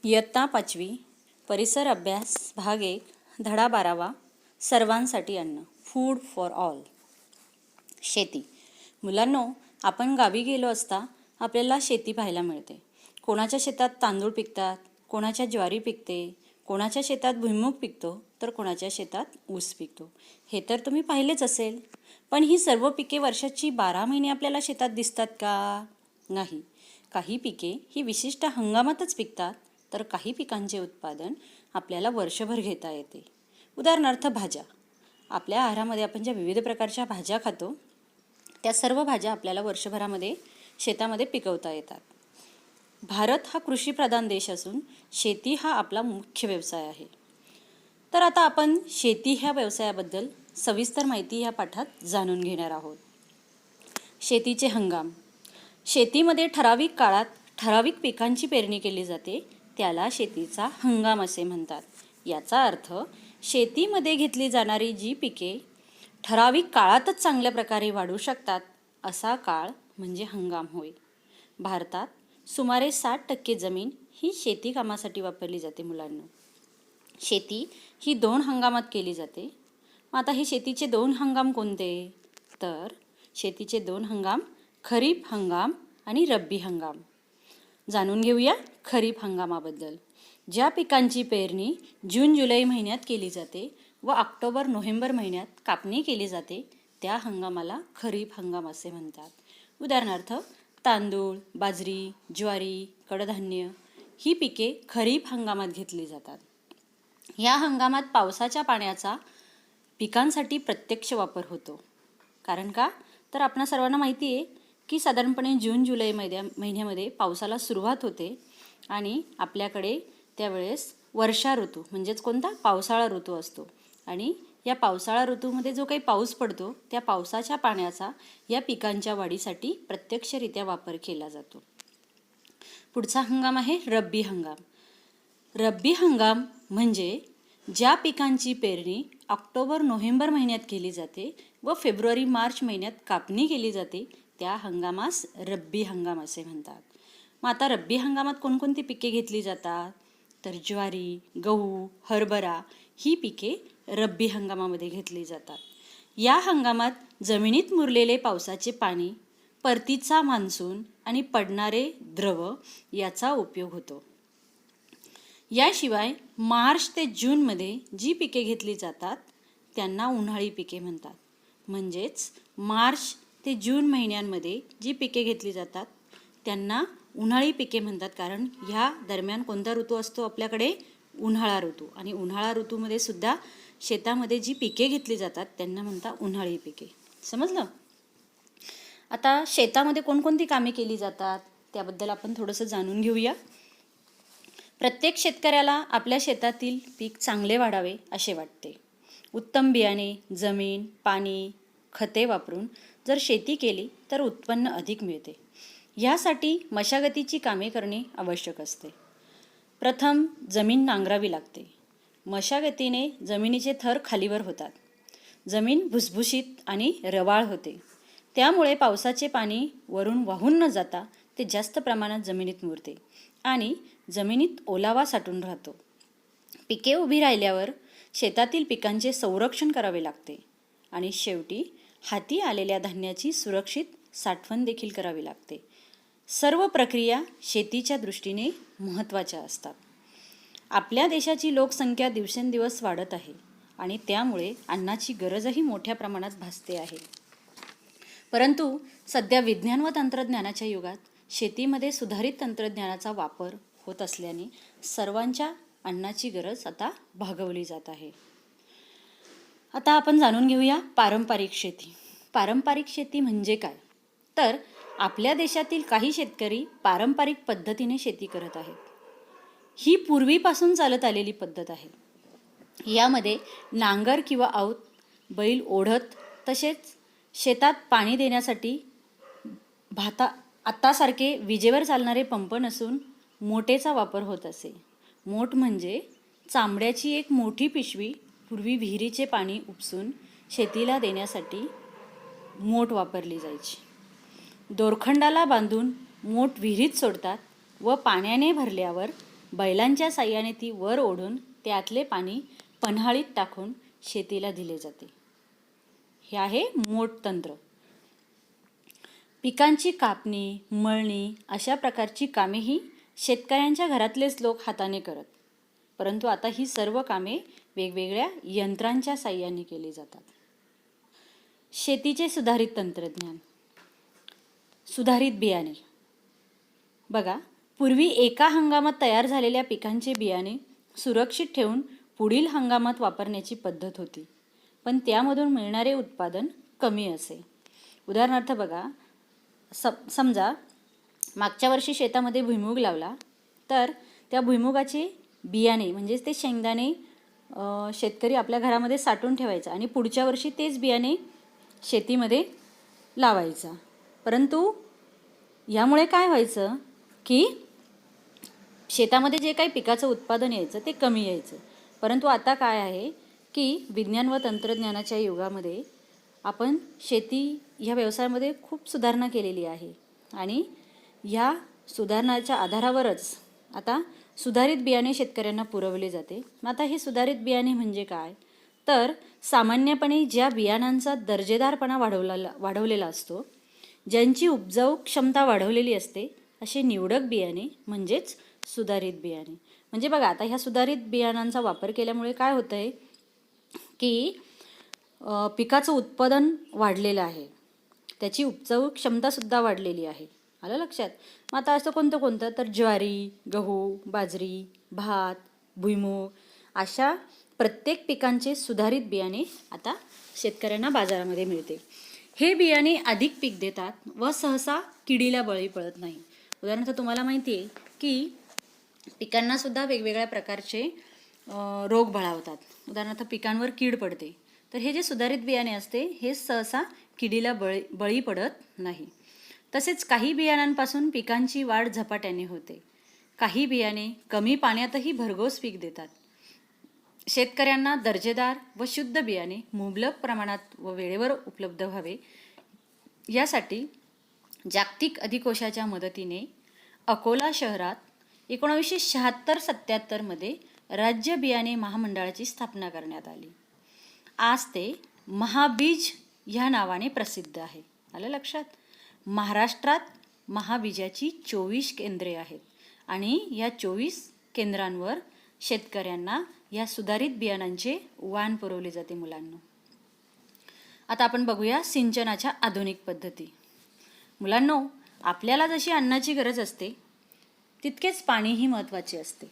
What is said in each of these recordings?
इयत्ता 5वी परिसर अभ्यास भाग 1 धडा 12वा सर्वांसाठी अन्न फूड फॉर ऑल. शेती. मुलांनो, आपण गावी गेलो असता आपल्याला शेती पाहायला मिळते. कोणाच्या शेतात तांदूळ पिकतात, कोणाच्या ज्वारी पिकते, कोणाच्या शेतात भुईमूग पिकतो, तर कोणाच्या शेतात ऊस पिकतो. हे तर तुम्ही पाहिलेच असेल. पण ही सर्व पिके वर्षाची 12 महिने आपल्याला शेतात दिसतात का? नाही. काही पिके ही विशिष्ट हंगामातच पिकतात, तर काही पिकांचे उत्पादन आपल्याला वर्षभर घेता येते. उदाहरणार्थ भाज्या. आपल्या आहारामध्ये आपण ज्या विविध प्रकारच्या भाज्या खातो, त्या सर्व भाज्या आपल्याला वर्षभरामध्ये शेतामध्ये पिकवता येतात. भारत हा कृषीप्रधान देश असून शेती हा आपला मुख्य व्यवसाय आहे. तर आता आपण शेती ह्या व्यवसायाबद्दल सविस्तर माहिती ह्या पाठात जाणून घेणार आहोत. शेतीचे हंगाम. शेतीमध्ये ठराविक काळात ठराविक पिकांची पेरणी केली जाते, त्याला शेतीचा हंगाम असे म्हणतात. याचा अर्थ शेतीमध्ये घेतली जाणारी जी पिके ठराविक काळातच चांगल्या प्रकारे वाढू शकतात, असा काळ म्हणजे हंगाम होय. भारतात सुमारे 60% जमीन ही शेती कामासाठी वापरली जाते. मुलांना, शेती ही 2 हंगामात केली जाते. मग आता हे शेतीचे 2 हंगाम कोणते? तर शेतीचे 2 हंगाम खरीप हंगाम आणि रब्बी हंगाम. जाणून घेऊया खरीप हंगामाबद्दल. ज्या पिकांची पेरणी जून-जुलै महिन्यात केली जाते व ऑक्टोबर-नोव्हेंबर महिन्यात कापणी केली जाते, त्या हंगामाला खरीप हंगाम असे म्हणतात. उदाहरणार्थ तांदूळ, बाजरी, ज्वारी, कडधान्य ही पिके खरीप हंगामात घेतली जातात. या हंगामात पावसाच्या पाण्याचा पिकांसाठी प्रत्यक्ष वापर होतो. कारण का? तर आपणा सर्वांना माहिती आहे की साधारणपणे जून-जुलै महिन्यामध्ये पावसाला सुरुवात होते आणि आपल्याकडे त्यावेळेस वर्षा ऋतू म्हणजेच कोणता? पावसाळा ऋतू असतो. आणि या पावसाळा ऋतूमध्ये जो काही पाऊस पडतो, त्या पावसाच्या पाण्याचा या पिकांच्या वाढीसाठी प्रत्यक्षरित्या वापर केला जातो. पुढचा हंगाम आहे रब्बी हंगाम. रब्बी हंगाम म्हणजे ज्या पिकांची पेरणी ऑक्टोबर-नोव्हेंबर महिन्यात केली जाते व फेब्रुवारी-मार्च महिन्यात कापणी केली जाते, त्या हंगामास रब्बी हंगाम असे म्हणतात. मग आता रब्बी हंगामात कोणकोणती पिके घेतली जातात? तर ज्वारी, गहू, हरभरा ही पिके रब्बी हंगामामध्ये घेतली जातात. या हंगामात जमिनीत मुरलेले पावसाचे पाणी, परतीचा मान्सून आणि पडणारे द्रव याचा उपयोग होतो. याशिवाय मार्च ते जूनमध्ये जी पिके घेतली जातात त्यांना उन्हाळी पिके म्हणतात. म्हणजेच मार्च ते जून महिन्यांमध्ये जी पिके घेतली जातात त्यांना उन्हाळी पिके म्हणतात. कारण ह्या दरम्यान कोणता ऋतू असतो आपल्याकडे? उन्हाळा ऋतू. आणि उन्हाळा ऋतूमध्ये सुद्धा शेतामध्ये जी पिके घेतली जातात त्यांना म्हणतात उन्हाळी पिके. समजलं? आता शेतामध्ये कोणकोणती कामे केली जातात त्याबद्दल आपण थोडंसं जाणून घेऊया. प्रत्येक शेतकऱ्याला आपल्या शेतातील पीक चांगले वाढावे असे वाटते. उत्तम बियाणे, जमीन, पाणी, खते वापरून जर शेती केली तर उत्पन्न अधिक मिळते. यासाठी मशागतीची कामे करणे आवश्यक असते. प्रथम जमीन नांगरावी लागते. मशागतीने जमिनीचे थर खालीवर होतात. जमीन भुसभुशीत आणि रवाळ होते. त्यामुळे पावसाचे पाणी वरून वाहून न जाता ते जास्त प्रमाणात जमिनीत मुरते आणि जमिनीत ओलावा साठून राहतो. पिके उभी राहिल्यावर शेतातील पिकांचे संरक्षण करावे लागते आणि शेवटी हाती आलेल्या धान्याची सुरक्षित साठवण देखील करावी लागते. सर्व प्रक्रिया शेतीच्या दृष्टीने महत्त्वाच्या असतात. आपल्या देशाची लोकसंख्या दिवसेंदिवस वाढत आहे आणि त्यामुळे अन्नाची गरजही मोठ्या प्रमाणात भासते आहे. परंतु सध्या विज्ञान व तंत्रज्ञानाच्या युगात शेतीमध्ये सुधारित तंत्रज्ञानाचा वापर होत असल्याने सर्वांच्या अन्नाची गरज आता भागवली जात आहे. आता आपण जाणून घेऊया पारंपरिक शेती. पारंपरिक शेती म्हणजे काय? तर आपल्या देशातील काही शेतकरी पारंपरिक पद्धतीने शेती करत आहेत. ही पूर्वीपासून चालत आलेली पद्धत आहे. यामध्ये नांगर किंवा औत, बैल ओढत, तसेच शेतात पाणी देण्यासाठी आतासारखे विजेवर चालणारे पंप नसून मोटेचा वापर होत असे. मोट म्हणजे चांबड्याची एक मोठी पिशवी. पूर्वी विहिरीचे पाणी उपसून शेतीला देण्यासाठी मोट वापरली जायची. दोरखंडाला बांधून मोट विहिरीत सोडतात व पाण्याने भरल्यावर बैलांच्या साह्याने ती वर ओढून त्यातले पाणी पन्हाळीत टाकून शेतीला दिले जाते. हे आहे मोटतंत्र. पिकांची कापणी, मळणी अशा प्रकारची कामेही शेतकऱ्यांच्या घरातलेच लोक हाताने करत. परंतु आता ही सर्व कामे वेगवेगळ्या यंत्रांच्या साह्याने केली जातात. शेतीचे सुधारित तंत्रज्ञान. सुधारित बियाणे. बघा, पूर्वी एका हंगामात तयार झालेल्या पिकांचे बियाणे सुरक्षित ठेवून पुढील हंगामात वापरण्याची पद्धत होती. पण त्यामधून मिळणारे उत्पादन कमी असे. उदाहरणार्थ बघा, समजा मागच्या वर्षी शेतामध्ये भुईमूग लावला, तर त्या भुईमुगाचे बियाणे म्हणजेच ते शेंगदाणे शेतकरी आपल्या घरामध्ये साठवून ठेवायचा आणि पुढच्या वर्षी तेच बियाणे शेतीमध्ये लावायचा. परंतु यामुळे काय व्हायचं की शेतामध्ये जे काही पिकाचं उत्पादन यायचं ते कमी यायचं. परंतु आता काय आहे की विज्ञान व तंत्रज्ञानाच्या युगामध्ये आपण शेती ह्या व्यवसायामध्ये खूप सुधारणा केलेली आहे आणि या सुधारणाच्या आधारावरच आता सुधारित बियाणे शेतकऱ्यांना पुरवले जाते. आता हे सुधारित बियाणे म्हणजे काय, तर सामान्यपणे ज्या बियाणांचा दर्जेदारपणा वाढवलेला असतो, ज्यांची उपजाऊ क्षमता वाढवलेली असते, असे निवडक बियाणे म्हणजेच सुधारित बियाणे. म्हणजे बघा, आता ह्या सुधारित बियाणांचा वापर केल्यामुळे काय होतं आहे की पिकाचं उत्पादन वाढलेलं आहे, त्याची उपजाऊ क्षमतासुद्धा वाढलेली आहे. आलं लक्षात? मग आता असं कोणतं तर ज्वारी, गहू, बाजरी, भात, भुईमूग अशा प्रत्येक पिकांचे सुधारित बियाणे आता शेतकऱ्यांना बाजारामध्ये मिळते. हे बियाणे अधिक पीक देतात व सहसा किडीला बळी पडत नाही. उदाहरणार्थ तुम्हाला माहिती आहे की पिकांनासुद्धा वेगवेगळ्या प्रकारचे रोग बळावतात. उदाहरणार्थ पिकांवर कीड पडते, तर हे जे सुधारित बियाणे असते हे सहसा किडीला बळी पडत नाही. तसेच काही बियाणांपासून पिकांची वाढ झपाट्याने होते. काही बियाणे कमी पाण्यातही भरघोस पीक देतात. शेतकऱ्यांना दर्जेदार व शुद्ध बियाणे मुबलक प्रमाणात व वेळेवर उपलब्ध व्हावे यासाठी जागतिक अधिकोशाच्या मदतीने अकोला शहरात 1976-77 मध्ये राज्य बियाणे महामंडळाची स्थापना करण्यात आली. आज ते महाबीज ह्या नावाने प्रसिद्ध आहे. आलं लक्षात? महाराष्ट्रात महाबीजाची 24 केंद्रे आहेत आणि या 24 केंद्रांवर शेतकऱ्यांना या सुधारित बियाणांचे वाण पुरवले जाते. मुलांनो, आता आपण बघूया सिंचनाच्या आधुनिक पद्धती. मुलांनो, आपल्याला जशी अन्नाची गरज असते तितकेच पाणीही महत्त्वाचे असते.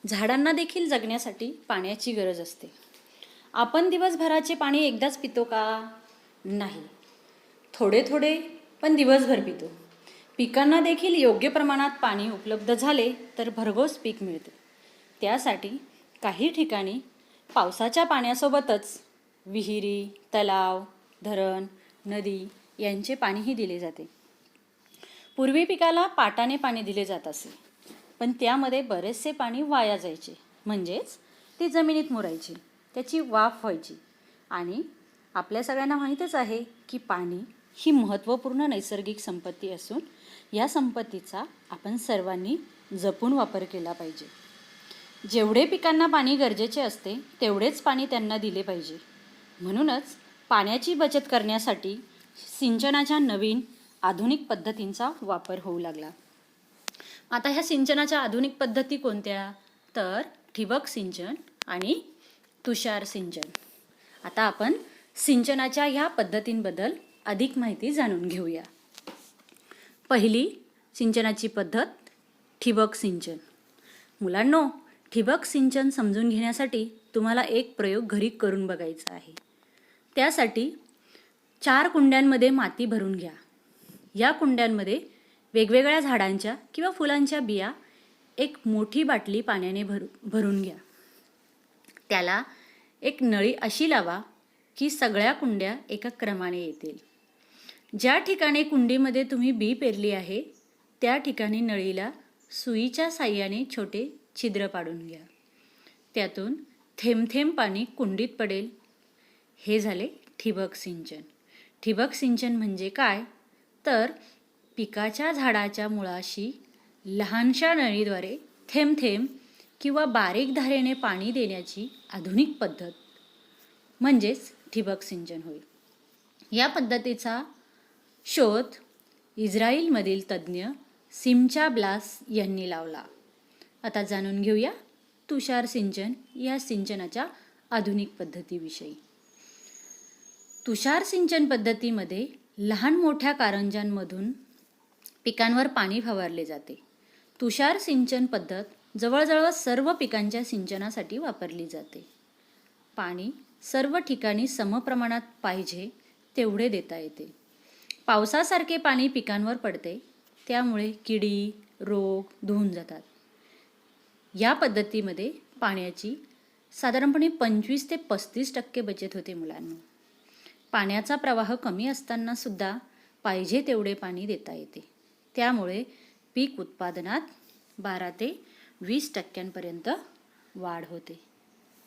झाडांना देखील जगण्यासाठी पाण्याची गरज असते. आपण दिवसभराचे पाणी एकदाच पितो का? नाही, थोडे थोडे पण दिवसभर पितो. पिकांना देखील योग्य प्रमाणात पाणी उपलब्ध झाले तर भरघोस पीक मिळते. त्यासाठी काही ठिकाणी पावसाच्या पाण्यासोबतच विहिरी, तलाव, धरण, नदी यांचे पाणीही दिले जाते. पूर्वी पिकाला पाटाने पाणी दिले जात असे, पण त्यामध्ये बरेचसे पाणी वाया जायचे, म्हणजेच ते जमिनीत मुरायचे, त्याची वाफ व्हायची. आणि आपल्या सगळ्यांना माहीतच आहे की पाणी ही महत्त्वपूर्ण नैसर्गिक संपत्ती असून या संपत्तीचा आपण सर्वांनी जपून वापर केला पाहिजे. जेवढे पिकांना पाणी गरजेचे असते तेवढेच पाणी त्यांना दिले पाहिजे. म्हणूनच पाण्याची बचत करण्यासाठी सिंचनाच्या नवीन आधुनिक पद्धतींचा वापर होऊ लागला. आता ह्या सिंचनाच्या आधुनिक पद्धती कोणत्या? तर ठिबक सिंचन आणि तुषार सिंचन. आता आपण सिंचनाच्या ह्या पद्धतींबद्दल अधिक माहिती जाणून घेऊया. पहिली सिंचनाची पद्धत ठिबक सिंचन. मुलांनो, ठिबक सिंचन समजून घेण्यासाठी तुम्हाला एक प्रयोग घरी करून बघायचा आहे. त्यासाठी 4 कुंड्यांमध्ये माती भरून घ्या. या कुंड्यांमध्ये वेगवेगळ्या झाडांच्या किंवा फुलांच्या बिया एक मोठी बाटली पाण्याने भरून घ्या. त्याला एक नळी अशी लावा की सगळ्या कुंड्या एका क्रमाने येतील. ज्या ठिकाणी कुंडीमध्ये तुम्ही बी पेरली आहे त्या ठिकाणी नळीला सुईच्या साह्याने छोटे छिद्र पाडून घ्या. त्यातून थेंब थेंब पाणी कुंडीत पडेल. हे झाले ठिबक सिंचन. ठिबक सिंचन म्हणजे काय? तर पिकाच्या झाडाच्या मुळाशी लहानशा नळीद्वारे थेंब थेंब किंवा बारीक धारेने पाणी देण्याची आधुनिक पद्धत म्हणजेच ठिबक सिंचन होय. या पद्धतीचा शोध इस्रायलमधील तज्ज्ञ सिमचा ब्लास यांनी लावला. आता जाणून घेऊया तुषार सिंचन या सिंचनाच्या आधुनिक पद्धतीविषयी. तुषार सिंचन पद्धतीमध्ये लहान मोठ्या कारंज्यांमधून पिकांवर पाणी फवारले जाते. तुषार सिंचन पद्धत जवळजवळ सर्व पिकांच्या सिंचनासाठी वापरली जाते. पाणी सर्व ठिकाणी समप्रमाणात पाहिजे तेवढे देता येते. पावसासारखे पाणी पिकांवर पडते, त्यामुळे किडी, रोग धुवून जातात. या पद्धतीमध्ये पाण्याची साधारणपणे 25 ते 35% बचत होते मुलांना. पाण्याचा प्रवाह कमी असताना सुद्धा पाहिजे तेवढे पाणी देता येते. त्यामुळे पीक उत्पादनात 12 ते 20% वाढ होते.